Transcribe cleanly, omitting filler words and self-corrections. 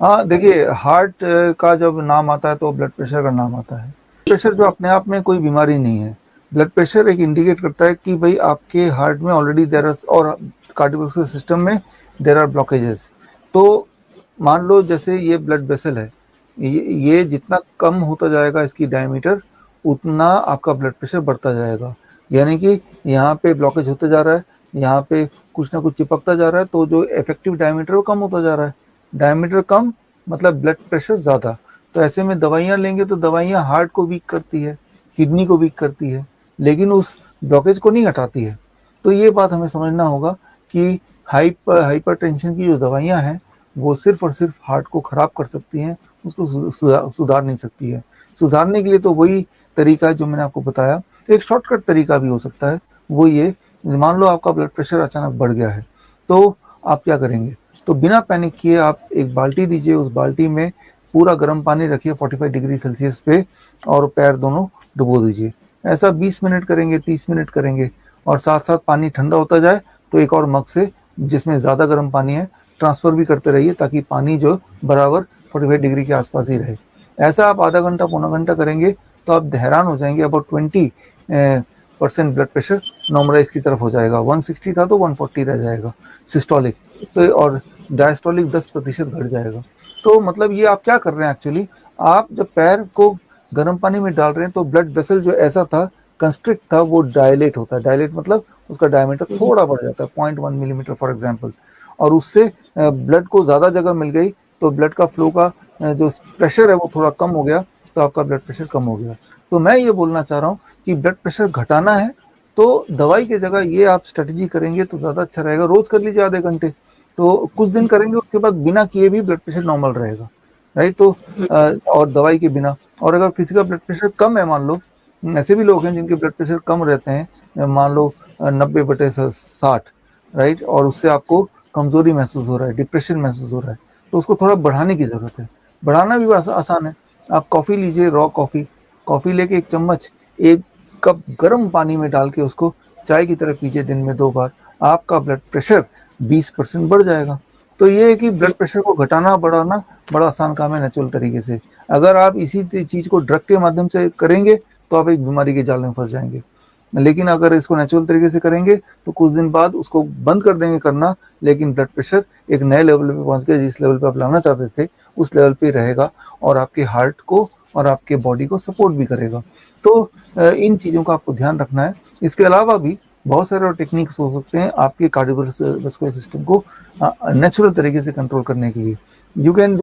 हाँ देखिए, हार्ट का जब नाम आता है तो ब्लड प्रेशर का नाम आता है। प्रेशर जो अपने आप में कोई बीमारी नहीं है। ब्लड प्रेशर एक इंडिकेट करता है कि भाई आपके हार्ट में ऑलरेडी देर आर, और कार्डियोवैस्कुलर सिस्टम में देर आर ब्लॉकेजेस। तो मान लो जैसे ये ब्लड वेसल है, ये जितना कम होता जाएगा इसकी डायमीटर, उतना आपका ब्लड प्रेशर बढ़ता जाएगा। यानी कि यहाँ पे ब्लॉकेज होते जा रहा है, यहाँ पे कुछ ना कुछ चिपकता जा रहा है, तो जो इफेक्टिव डायमीटर वो कम होता जा रहा है। डायमीटर कम मतलब ब्लड प्रेशर ज़्यादा। तो ऐसे में दवाइयाँ लेंगे तो दवाइयाँ हार्ट को वीक करती है, किडनी को वीक करती है, लेकिन उस ब्लॉकेज को नहीं हटाती है। तो ये बात हमें समझना होगा कि हाइपरटेंशन की जो दवाइयाँ हैं वो सिर्फ और सिर्फ हार्ट को खराब कर सकती हैं, उसको सुधार नहीं सकती है। सुधारने के लिए तो वही तरीका है जो मैंने आपको बताया। एक शॉर्टकट तरीका भी हो सकता है, वो ये, मान लो आपका ब्लड प्रेशर अचानक बढ़ गया है, तो आप क्या करेंगे? तो बिना पैनिक किए आप एक बाल्टी दीजिए, उस बाल्टी में पूरा गर्म पानी रखिए 45 डिग्री सेल्सियस पे, और पैर दोनों डुबो दीजिए। ऐसा 20 मिनट करेंगे, 30 मिनट करेंगे, और साथ साथ पानी ठंडा होता जाए तो एक और मग से जिसमें ज़्यादा गर्म पानी है ट्रांसफ़र भी करते रहिए, ताकि पानी जो बराबर 45 डिग्री के आसपास ही रहे। ऐसा आप आधा घंटा पौना घंटा करेंगे तो आप हैरान हो जाएंगे, अबाउट 20% ब्लड प्रेशर नॉर्मलाइज की तरफ हो जाएगा। 160 था तो 140 रह जाएगा सिस्टोलिक, तो और डायस्टोलिक 10% घट जाएगा। तो मतलब ये आप क्या कर रहे हैं एक्चुअली, आप जब पैर को गर्म पानी में डाल रहे हैं तो ब्लड वेसल जो ऐसा था कंस्ट्रिक्ट था, वो डायलेट होता है। डायलेट मतलब उसका डायमीटर थोड़ा बढ़ जाता है, 0.1 मिलीमीटर फॉर एग्जाम्पल, और उससे ब्लड को ज़्यादा जगह मिल गई, तो ब्लड का फ्लो का जो प्रेशर है वो थोड़ा कम हो गया, तो आपका ब्लड प्रेशर कम हो गया। तो मैं ये बोलना चाह रहा हूँ कि ब्लड प्रेशर घटाना है तो दवाई की जगह ये आप स्ट्रेटजी करेंगे तो ज़्यादा अच्छा रहेगा। रोज कर लीजिए आधे घंटे, तो कुछ दिन करेंगे, उसके बाद बिना किए भी ब्लड प्रेशर नॉर्मल रहेगा, राइट? तो और दवाई के बिना। और अगर किसी का ब्लड प्रेशर कम है, मान लो ऐसे भी लोग हैं जिनके ब्लड प्रेशर कम रहते हैं, मान लो 90/60, राइट, और उससे आपको कमजोरी महसूस हो रहा है, डिप्रेशन महसूस हो रहा है, तो उसको थोड़ा बढ़ाने की जरूरत है। बढ़ाना भी आसान है। आप कॉफ़ी लीजिए, रॉ कॉफ़ी, कॉफ़ी लेके एक चम्मच एक कप गर्म पानी में डाल के उसको चाय की तरह पीजिए दिन में 2 बार, आपका ब्लड प्रेशर 20% बढ़ जाएगा। तो ये है कि ब्लड प्रेशर को घटाना बढ़ाना बड़ा आसान काम है नेचुरल तरीके से। अगर आप इसी चीज़ को ड्रग के माध्यम से करेंगे तो आप एक बीमारी के जाल में फंस जाएंगे। लेकिन अगर इसको नेचुरल तरीके से करेंगे तो कुछ दिन बाद उसको बंद कर देंगे करना, लेकिन ब्लड प्रेशर एक नए लेवल पे पहुंच गया, जिस लेवल पे आप लाना चाहते थे उस लेवल पे रहेगा, और आपके हार्ट को और आपके बॉडी को सपोर्ट भी करेगा। तो इन चीज़ों का आपको ध्यान रखना है। इसके अलावा भी बहुत सारे और टेक्निक्स हो सकते हैं आपके कार्डियोवास्कुलर सिस्टम को नेचुरल तरीके से कंट्रोल करने के लिए। You can